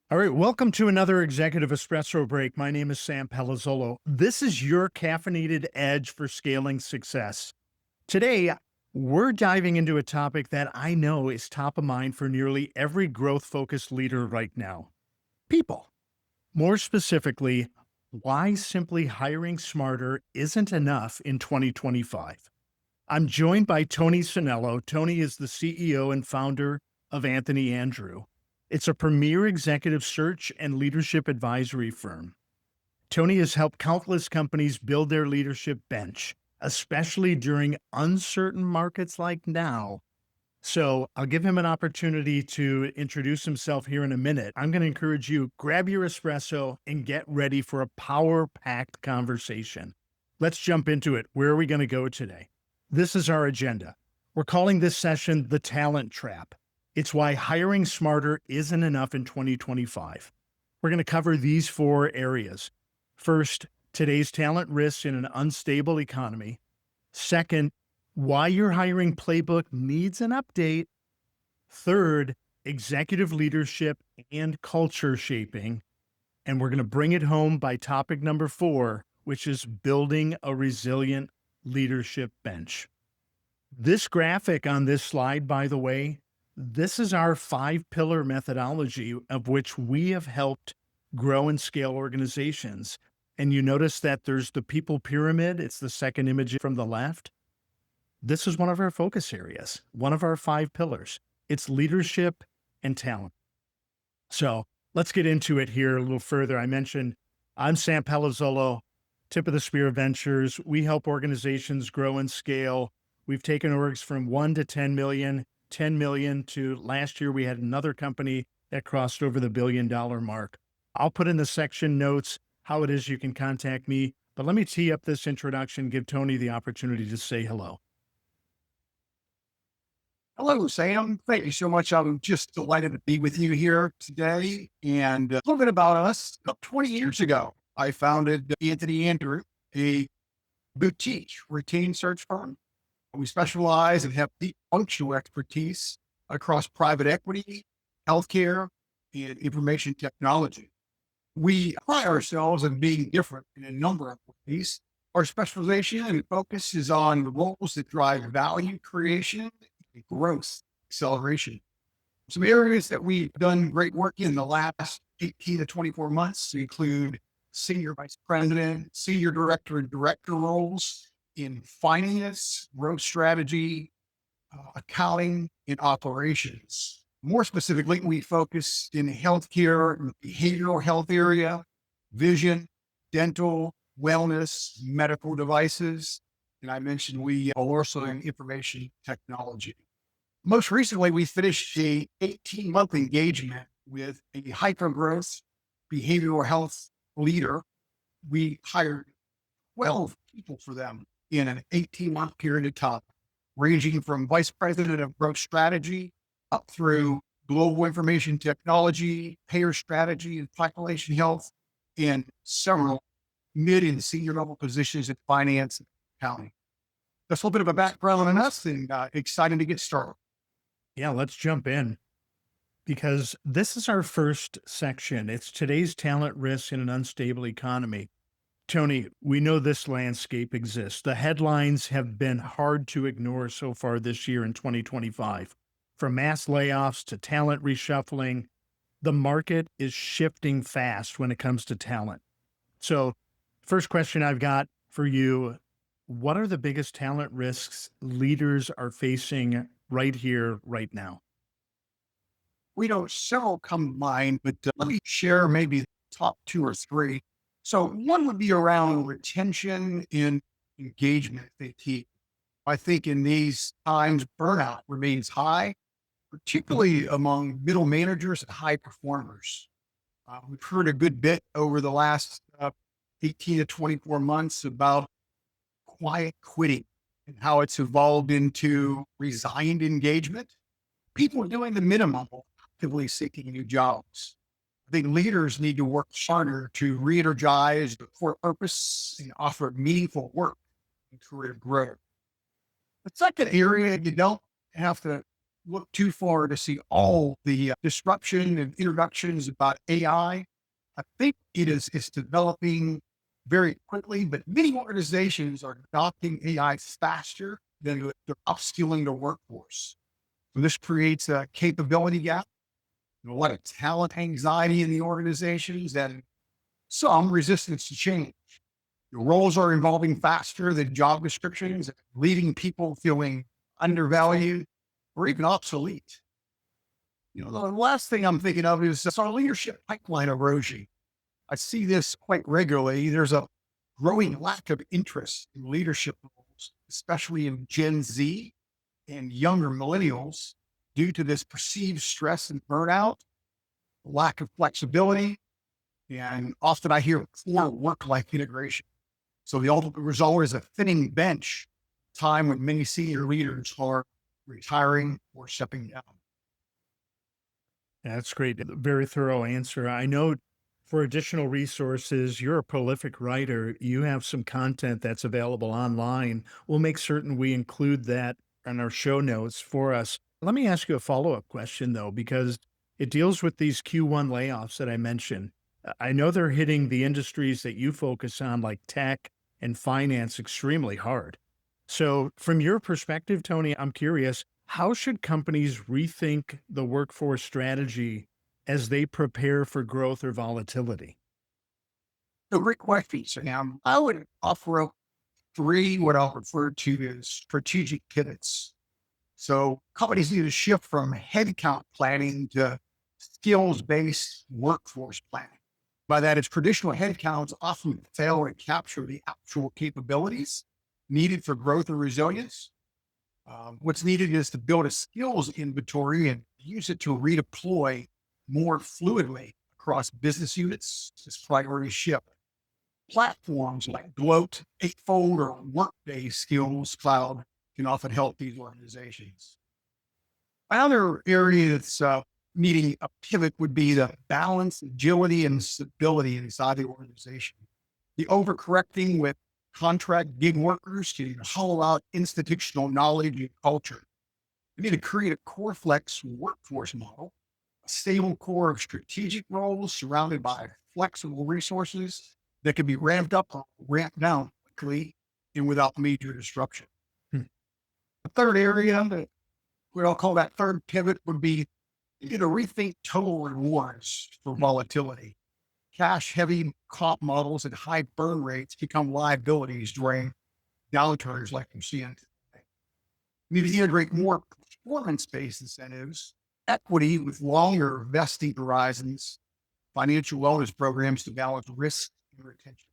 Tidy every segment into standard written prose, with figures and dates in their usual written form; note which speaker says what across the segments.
Speaker 1: All right, welcome to another Executive Espresso Break. My name is Sam Palazzolo. This is your caffeinated edge for scaling success. Today, we're diving into a topic that I know is top of mind for nearly every growth focused leader right now: people. More specifically, why simply hiring smarter isn't enough in 2025. I'm joined by Tony Cinello. Tony is the CEO and founder of Anthony Andrew. It's a premier executive search and leadership advisory firm. Tony has helped countless companies build their leadership bench, especially during uncertain markets like now. So I'll give him an opportunity to introduce himself here in a minute. I'm going to encourage you, grab your espresso and get ready for a power packed conversation. Let's jump into it. Where are we going to go today? This is our agenda. We're calling this session the talent trap. It's why hiring smarter isn't enough in 2025. We're going to cover these four areas. First, today's talent risks in an unstable economy. Second, why your hiring playbook needs an update. Third, executive leadership and culture shaping. And we're going to bring it home by topic number 4, which is building a resilient leadership bench. This graphic on this slide, by the way, this is our 5-pillar methodology of which we have helped grow and scale organizations. And you notice that there's the people pyramid. It's the second image from the left. This is one of our focus areas, one of our 5 pillars. It's leadership and talent. So let's get into it here a little further. I mentioned I'm Sam Palazzolo, Tip of the Spear Ventures. We help organizations grow and scale. We've taken orgs from 1 to 10 million, 10 million to last year we had another company that crossed over the $1 billion mark. I'll put in the section notes how it is you can contact me, but let me tee up this introduction, give Tony the opportunity to say hello.
Speaker 2: Hello, Sam. Thank you so much. I'm just delighted to be with you here today. And a little bit about us. About 20 years ago, I founded Anthony Andrew, a boutique retained search firm. We specialize and have deep functional expertise across private equity, healthcare, and information technology. We pride ourselves on being different in a number of ways. Our specialization and focus is on the roles that drive value creation and growth acceleration. Some areas that we've done great work in the last 18 to 24 months include senior vice president, senior director, and director roles in finance, growth strategy, accounting, and operations. More specifically, we focus in healthcare, and behavioral health area, vision, dental, wellness, medical devices. And I mentioned we are also in information technology. Most recently, we finished a 18-month engagement with a hyper-growth behavioral health leader. We hired 12 people for them in an 18-month period of time, ranging from vice president of growth strategy up through global information technology, payer strategy, and population health, and several mid and senior level positions in finance and accounting. That's a little bit of a background on us, and excited to get started.
Speaker 1: Yeah, let's jump in because this is our first section. It's today's talent risks in an unstable economy. Tony, we know this landscape exists. The headlines have been hard to ignore so far this year in 2025. From mass layoffs to talent reshuffling, the market is shifting fast when it comes to talent. So, first question I've got for you: what are the biggest talent risks leaders are facing right here, right now?
Speaker 2: We know several come to mind, but let me share maybe the top 2 or 3. So one would be around retention and engagement fatigue. I think in these times, burnout remains high, particularly among middle managers and high performers. We've heard a good bit over the last 18 to 24 months about quiet quitting and how it's evolved into resigned engagement. People are doing the minimum, actively seeking new jobs. I think leaders need to work harder to re-energize the core purpose and offer meaningful work and career growth. The second area, you don't have to look too far to see all the disruption and introductions about AI. I think it's developing very quickly, but many organizations are adopting AI faster than they're upskilling their workforce. So this creates a capability gap, a lot of talent anxiety in the organizations, and some resistance to change. The roles are evolving faster than job descriptions, leaving people feeling undervalued or even obsolete. The last thing I'm thinking of is our leadership pipeline erosion. I see this quite regularly. There's a growing lack of interest in leadership roles, especially in Gen Z and younger millennials, due to this perceived stress and burnout, lack of flexibility, and often I hear poor work-life integration. So the ultimate result is a thinning bench, time when many senior leaders are retiring or stepping down.
Speaker 1: That's great. Very thorough answer. I know for additional resources, you're a prolific writer. You have some content that's available online. We'll make certain we include that in our show notes for us. Let me ask you a follow-up question, though, because it deals with these Q1 layoffs that I mentioned. I know they're hitting the industries that you focus on, like tech and finance, extremely hard. So, from your perspective, Tony, I'm curious, how should companies rethink the workforce strategy as they prepare for growth or volatility?
Speaker 2: So great question, Sam. I would offer up three what I'll refer to as strategic pivots. So companies need to shift from headcount planning to skills-based workforce planning. By that, it's traditional headcounts often fail to capture the actual capabilities needed for growth and resilience. What's needed is to build a skills inventory and use it to redeploy more fluidly across business units as priorities shift. Platforms like Gloat, Eightfold, or Workday Skills Cloud can often help these organizations. Another area that's needing a pivot would be the balance, agility, and stability inside the organization. The overcorrecting with contract gig workers can hollow out institutional knowledge and culture. We need to create a core flex workforce model, a stable core of strategic roles surrounded by flexible resources that can be ramped up or ramped down quickly and without major disruption.
Speaker 1: Hmm.
Speaker 2: The third area, what I'll call that third pivot, would be to rethink total rewards for volatility. Cash heavy comp models and high burn rates become liabilities during downturns like we're seeing today. We need to integrate more performance-based incentives, equity with longer vesting horizons, financial wellness programs to balance risk and retention.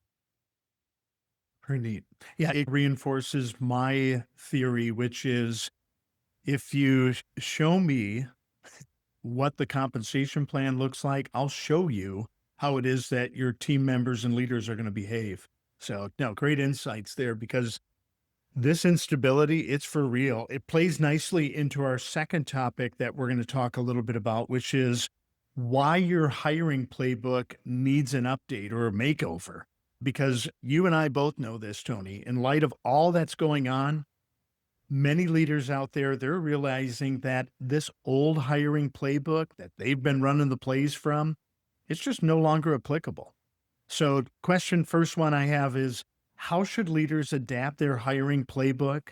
Speaker 1: Pretty neat. Yeah, it reinforces my theory, which is if you show me what the compensation plan looks like, I'll show you how it is that your team members and leaders are going to behave. So, no, great insights there because this instability, it's for real. It plays nicely into our second topic that we're going to talk a little bit about, which is why your hiring playbook needs an update or a makeover. Because you and I both know this, Tony, in light of all that's going on, many leaders out there, they're realizing that this old hiring playbook that they've been running the plays from, it's just no longer applicable. So, question first one I have is how should leaders adapt their hiring playbook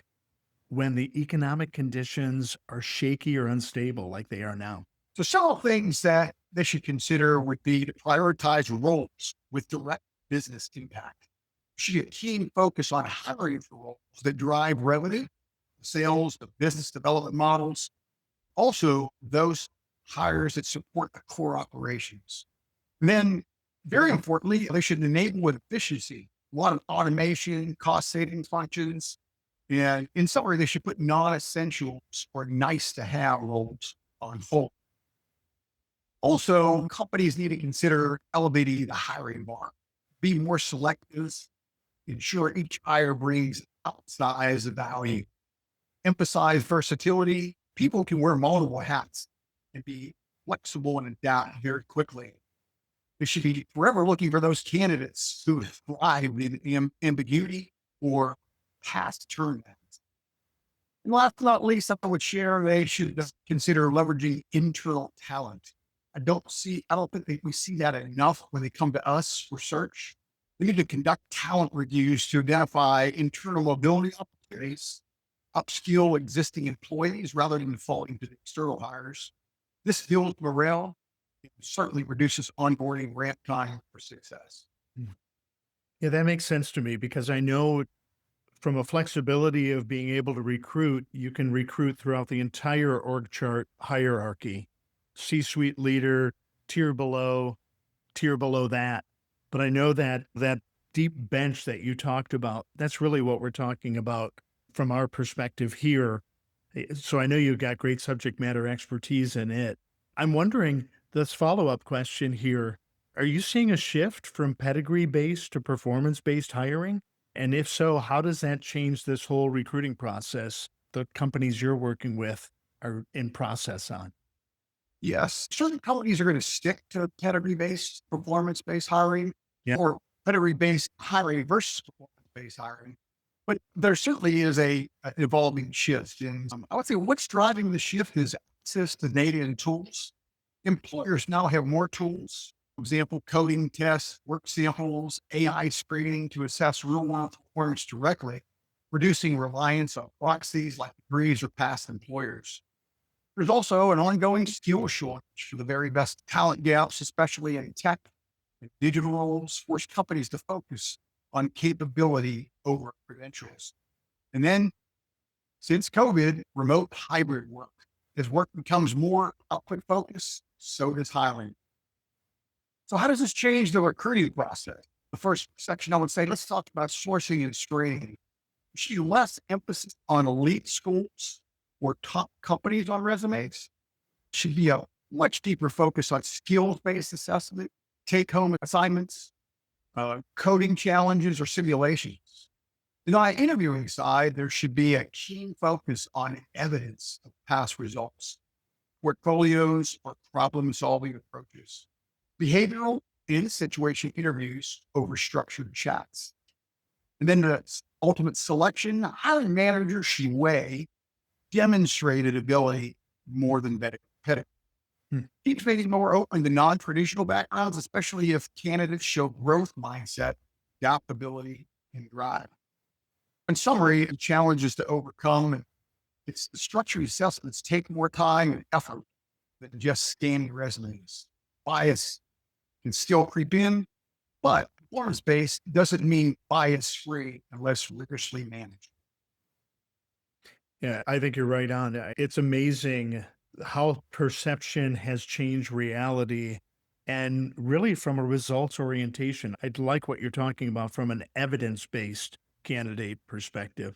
Speaker 1: when the economic conditions are shaky or unstable like they are now?
Speaker 2: So several things that they should consider would be to prioritize roles with direct business impact. Should be a keen focus on hiring for roles that drive revenue, sales, the business development models. Also, those hires that support the core operations. And then, very importantly, they should enable with efficiency, a lot of automation, cost savings functions. And in summary, they should put non-essentials or nice to have roles on hold. Also, companies need to consider elevating the hiring bar, be more selective, ensure each hire brings outsized value, emphasize versatility. People can wear multiple hats and be flexible and adapt very quickly. They should be forever looking for those candidates who thrive in ambiguity or past turnarounds. And last but not least, I would share they should consider leveraging internal talent. I don't think we see that enough when they come to us for search. We need to conduct talent reviews to identify internal mobility opportunities, upskill existing employees rather than defaulting to the external hires. This builds morale and certainly reduces onboarding ramp time for success.
Speaker 1: Mm. Yeah, that makes sense to me because I know from a flexibility of being able to recruit, you can recruit throughout the entire org chart hierarchy, C-suite leader, tier below, tier below that. But I know that that deep bench that you talked about, that's really what we're talking about from our perspective here. So I know you've got great subject matter expertise in it. I'm wondering this follow-up question here. Are you seeing a shift from pedigree-based to performance-based hiring? And if so, how does that change this whole recruiting process the companies you're working with are in process on?
Speaker 2: Yes, certain companies are going to stick to pedigree based, performance based hiring
Speaker 1: Yeah.
Speaker 2: or pedigree based hiring versus performance based hiring. But there certainly is an evolving shift. And I would say what's driving the shift is access to data and tools. Employers now have more tools, for example, coding tests, work samples, AI screening to assess real world performance directly, reducing reliance on proxies like degrees or past employers. There's also an ongoing skill shortage for the very best talent gaps, especially in tech and digital roles, force companies to focus on capability over credentials. And then since COVID, remote hybrid work. As work becomes more output focused, so does hiring. So how does this change the recruiting process? The first section I would say, let's talk about sourcing and screening. You see less emphasis on elite schools or top companies on resumes. Should be a much deeper focus on skills-based assessment, take-home assignments, coding challenges, or simulations. On the interviewing side, there should be a keen focus on evidence of past results, portfolios, or problem-solving approaches, behavioral and situation interviews over structured chats. And then the ultimate selection, hiring managers should weigh demonstrated ability more than pedigree.
Speaker 1: Hmm.
Speaker 2: Keeps making more open to non-traditional backgrounds, especially if candidates show growth mindset, adaptability, and drive. In summary, the challenges to overcome, and it's the structured assessments take more time and effort than just scanning resumes. Bias can still creep in, but performance-based doesn't mean bias-free unless rigorously managed.
Speaker 1: Yeah, I think you're right on. It's amazing how perception has changed reality and really from a results orientation. I'd like what you're talking about from an evidence based candidate perspective.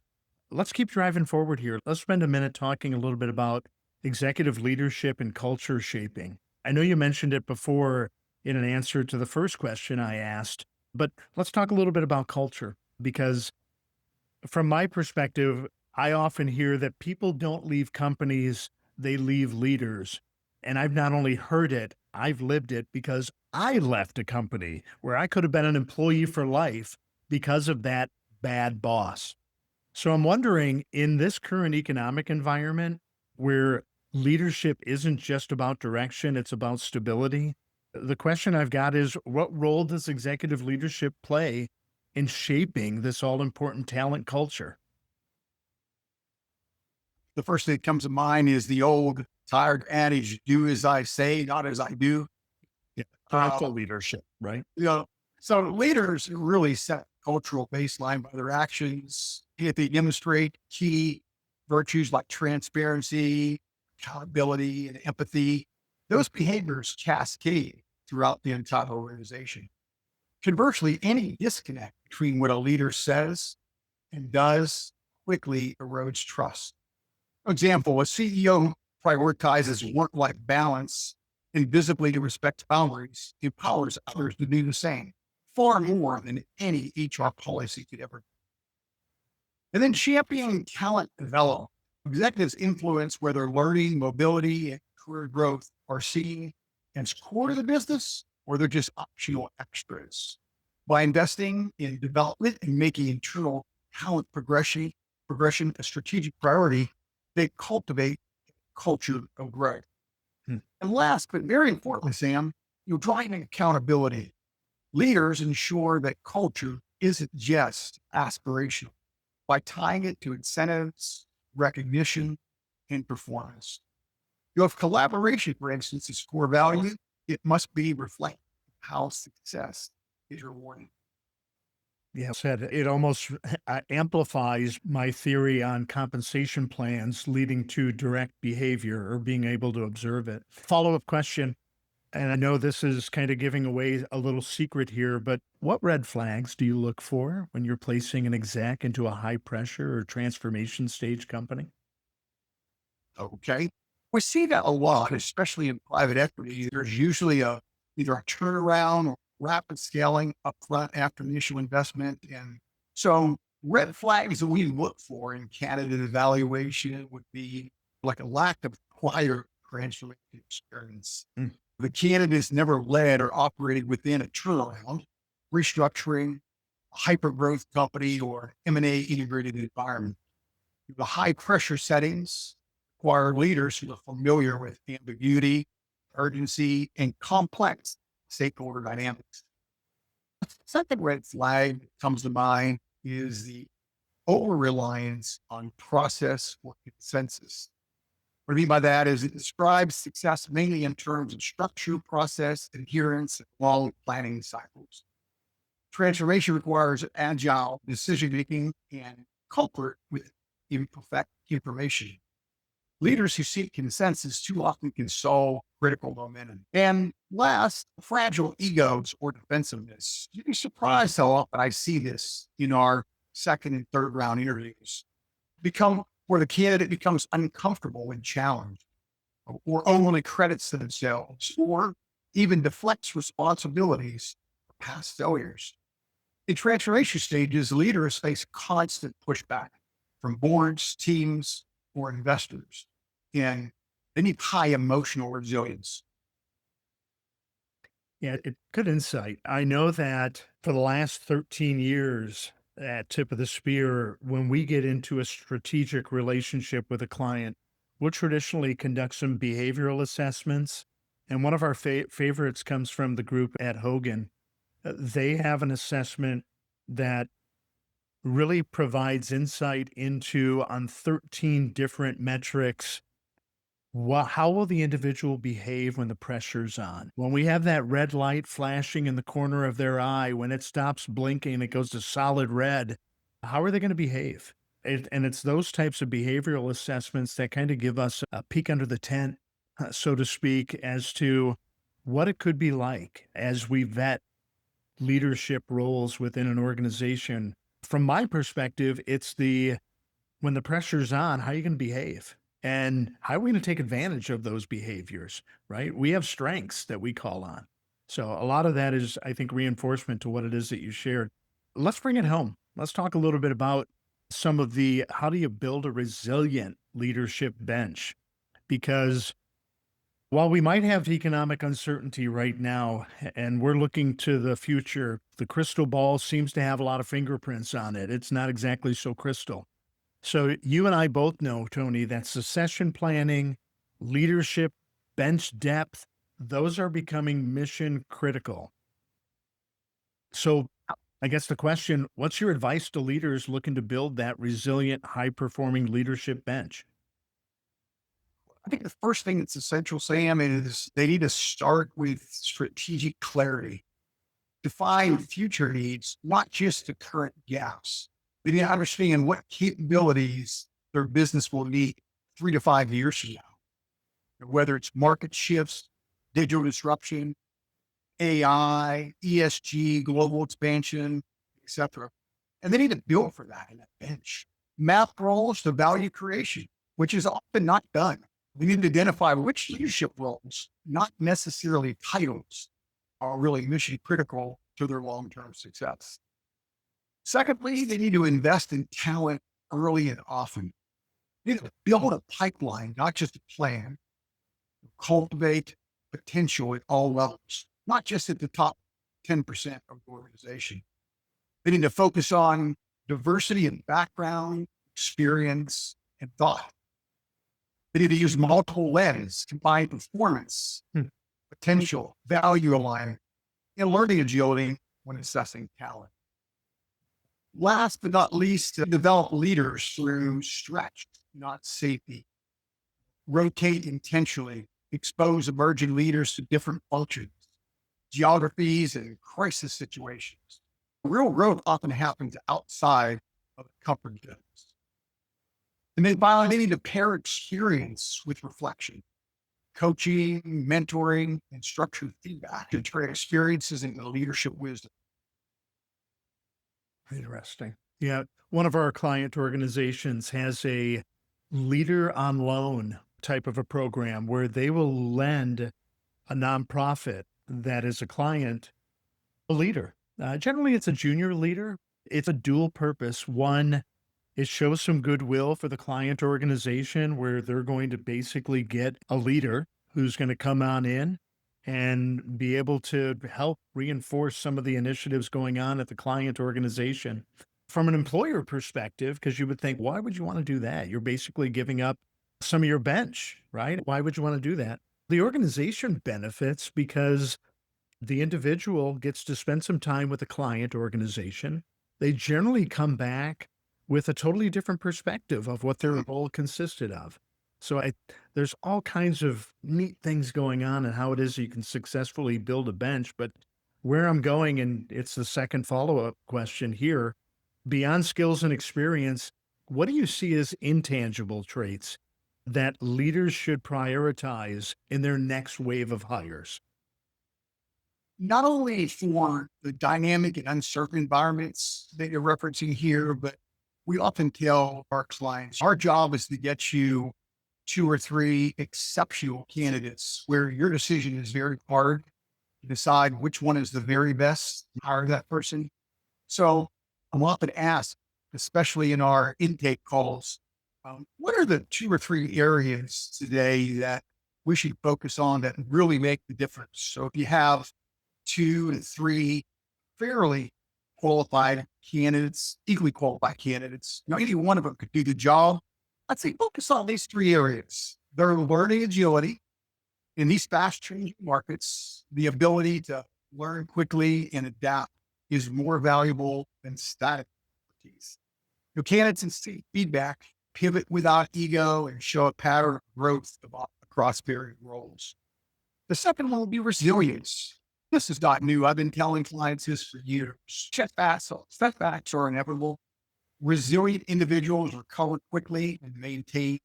Speaker 1: Let's keep driving forward here. Let's spend a minute talking a little bit about executive leadership and culture shaping. I know you mentioned it before in an answer to the first question I asked, but let's talk a little bit about culture because from my perspective, I often hear that people don't leave companies, they leave leaders. And I've not only heard it, I've lived it because I left a company where I could have been an employee for life because of that bad boss. So I'm wondering in this current economic environment where leadership isn't just about direction, it's about stability. The question I've got is what role does executive leadership play in shaping this all important talent culture?
Speaker 2: The first thing that comes to mind is the old tired adage, do as I say, not as I do.
Speaker 1: Yeah.
Speaker 2: Uh,
Speaker 1: Thoughtful leadership, right?
Speaker 2: you know, so leaders really set cultural baseline by their actions. If they demonstrate key virtues like transparency, accountability, and empathy, those behaviors cascade throughout the entire organization. Conversely, any disconnect between what a leader says and does quickly erodes trust. For example, a CEO prioritizes work-life balance and visibly to respect boundaries, empowers others to do the same, far more than any HR policy could ever. And then championing talent development. Executives influence whether learning, mobility, and career growth are seen as core to the business or they're just optional extras. By investing in development and making internal talent progression a strategic priority, they cultivate culture of growth.
Speaker 1: Hmm.
Speaker 2: And last, but very importantly, Sam, driving accountability. Leaders ensure that culture isn't just aspirational by tying it to incentives, recognition, and performance. If collaboration, for instance, is core value, it must be reflected how success is rewarded.
Speaker 1: Yeah, said it almost amplifies my theory on compensation plans leading to direct behavior or being able to observe it. Follow up question. And I know this is kind of giving away a little secret here, but what red flags do you look for when you're placing an exec into a high pressure or transformation stage company?
Speaker 2: Okay. We see that a lot, especially in private equity. There's usually either a turnaround or rapid scaling upfront after initial investment. And so red flags that we look for in candidate evaluation would be like a lack of prior transformation experience.
Speaker 1: Mm.
Speaker 2: The candidates never led or operated within a turnaround, restructuring, a hyper growth company, or M&A integrated environment. The high pressure settings require leaders who are familiar with ambiguity, urgency, and complex stakeholder dynamics. Second red flag that comes to mind is the over reliance on process or consensus. What I mean by that is it describes success mainly in terms of structure, process, adherence, and long planning cycles. Transformation requires agile decision making and comfort with imperfect information. Leaders who seek consensus too often can solve critical momentum. And last, fragile egos or defensiveness. You'd be surprised how often I see this in our second and third round interviews. Where the candidate becomes uncomfortable when challenged, or only credits themselves, or even deflects responsibilities for past failures. In transformation stages, leaders face constant pushback from boards, teams, or investors, and they need high emotional resilience.
Speaker 1: Yeah, good insight. I know that for the last 13 years at Tip of the Spear, when we get into a strategic relationship with a client, we'll traditionally conduct some behavioral assessments. And one of our favorites comes from the group at Hogan. They have an assessment that really provides insight into on 13 different metrics. How will the individual behave when the pressure's on? When we have that red light flashing in the corner of their eye, when it stops blinking, it goes to solid red. How are they going to behave? And it's those types of behavioral assessments that kind of give us a peek under the tent, so to speak, as to what it could be like as we vet leadership roles within an organization. From my perspective, it's the when the pressure's on, how are you going to behave? And how are we going to take advantage of those behaviors, right? We have strengths that we call on. So a lot of that is, I think, reinforcement to what it is that you shared. Let's bring it home. Let's talk a little bit about some of the how do you build a resilient leadership bench? Because while we might have economic uncertainty right now and we're looking to the future, the crystal ball seems to have a lot of fingerprints on it. It's not exactly so crystal. So you and I both know, Tony, that succession planning, leadership, bench depth, those are becoming mission critical. So I guess the question, what's your advice to leaders looking to build that resilient, high performing leadership bench?
Speaker 2: I think the first thing that's essential, Sam, is they need to start with strategic clarity. Define future needs, not just the current gaps. They need to understand what capabilities their business will need 3 to 5 years from now, whether it's market shifts, digital disruption, AI, ESG, global expansion, etc. And they need to build for that in that bench. Map roles to value creation, which is often not done. We need to identify which leadership roles, not necessarily titles, are really mission critical to their long-term success. Secondly, they need to invest in talent early and often. They need to build a pipeline, not just a plan. Cultivate potential at all levels, not just at the top 10% of the organization. They need to focus on diversity in background, experience, and thought. They need to use multiple lenses, combine performance,
Speaker 1: Hmm.
Speaker 2: potential, value alignment, and learning agility when assessing talent. Last but not least, develop leaders through stretch, not safety. Rotate intentionally, expose emerging leaders to different functions, geographies, and crisis situations. Real growth often happens outside of the comfort zones. And then finally, they need to pair experience with reflection, coaching, mentoring, and structured feedback to turn experiences into leadership wisdom.
Speaker 1: Interesting. Yeah. One of our client organizations has a leader on loan type of a program where they will lend a nonprofit that is a client a leader. Generally, it's a junior leader. It's a dual purpose. One, it shows some goodwill for the client organization where they're going to basically get a leader who's going to come on in and be able to help reinforce some of the initiatives going on at the client organization. From an employer perspective, because you would think, why would you want to do that? You're basically giving up some of your bench, right? Why would you want to do that? The organization benefits because the individual gets to spend some time with the client organization. They generally come back with a totally different perspective of what their role consisted of. So there's all kinds of neat things going on and how it is you can successfully build a bench. But where I'm going, and it's the second follow-up question here, beyond skills and experience, what do you see as intangible traits that leaders should prioritize in their next wave of hires?
Speaker 2: Not only for the dynamic and uncertain environments that you're referencing here, but we often tell our clients, our job is to get you 2 or 3 exceptional candidates where your decision is very hard to decide which one is the very best, hire that person. So I'm often asked, especially in our intake calls, what are the 2 or 3 areas today that we should focus on that really make the difference? So if you have 2 to 3 fairly qualified candidates, equally qualified candidates, any one of them could do the job. I'd say focus on these 3 areas. Their learning agility in these fast changing markets, the ability to learn quickly and adapt is more valuable than static expertise. Your candidates and seek feedback, pivot without ego, and show a pattern of growth across varied roles. The second one will be resilience. This is not new. I've been telling clients this for years. Setbacks are inevitable. Resilient individuals recover quickly and maintain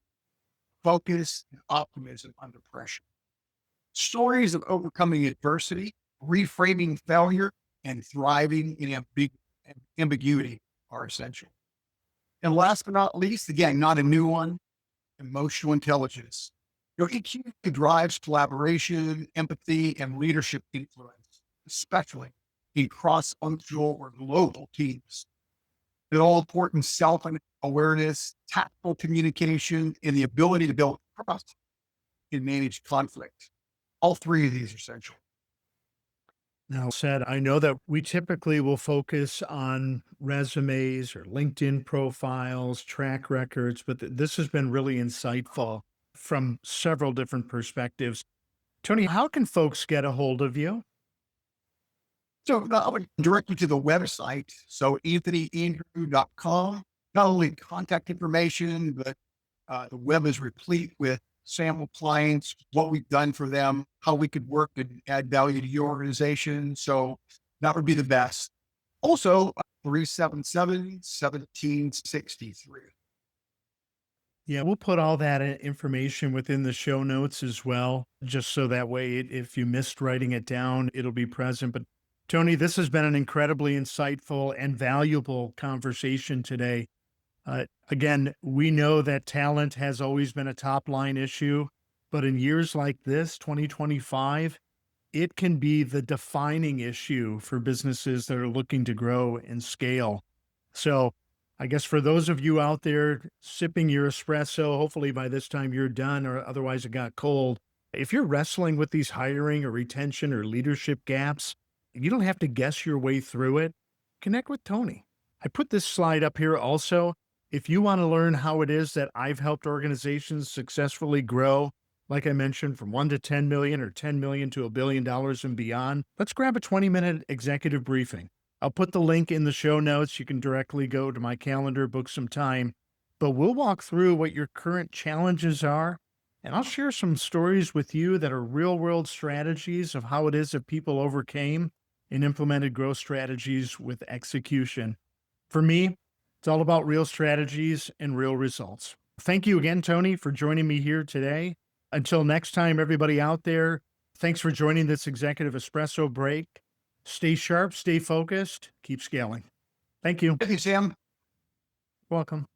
Speaker 2: focus and optimism under pressure. Stories of overcoming adversity, reframing failure, and thriving in ambiguity are essential. And last but not least, again, not a new one, emotional intelligence. EQ drives collaboration, empathy, and leadership influence, especially in cross-functional or global teams. The all-important self-awareness, tactful communication, and the ability to build trust and manage conflict. All 3 of these are essential.
Speaker 1: Now, said, I know that we typically will focus on resumes or LinkedIn profiles, track records, but this has been really insightful from several different perspectives. Tony, how can folks get a hold of you?
Speaker 2: So I would direct you to the website. So anthonyandrew.com, not only contact information, but the web is replete with sample clients, what we've done for them, how we could work and add value to your organization. So that would be the best. Also, 377-1763.
Speaker 1: Yeah, we'll put all that information within the show notes as well, just so that way, if you missed writing it down, it'll be present. But Tony, this has been an incredibly insightful and valuable conversation today. Again, we know that talent has always been a top line issue, but in years like this, 2025, it can be the defining issue for businesses that are looking to grow and scale. So, I guess for those of you out there sipping your espresso, hopefully by this time you're done or otherwise it got cold. If you're wrestling with these hiring or retention or leadership gaps, you don't have to guess your way through it. Connect with Tony. I put this slide up here also. If you want to learn how it is that I've helped organizations successfully grow, like I mentioned, from 1 to 10 million or 10 million to $1 billion and beyond, let's grab a 20-minute executive briefing. I'll put the link in the show notes. You can directly go to my calendar, book some time, but we'll walk through what your current challenges are. And I'll share some stories with you that are real world strategies of how it is that people overcame and implemented growth strategies with execution. For me, it's all about real strategies and real results. Thank you again, Tony, for joining me here today. Until next time, everybody out there, thanks for joining this Executive Espresso Break. Stay sharp, stay focused, keep scaling. Thank you.
Speaker 2: Thank you, Sam.
Speaker 1: Welcome.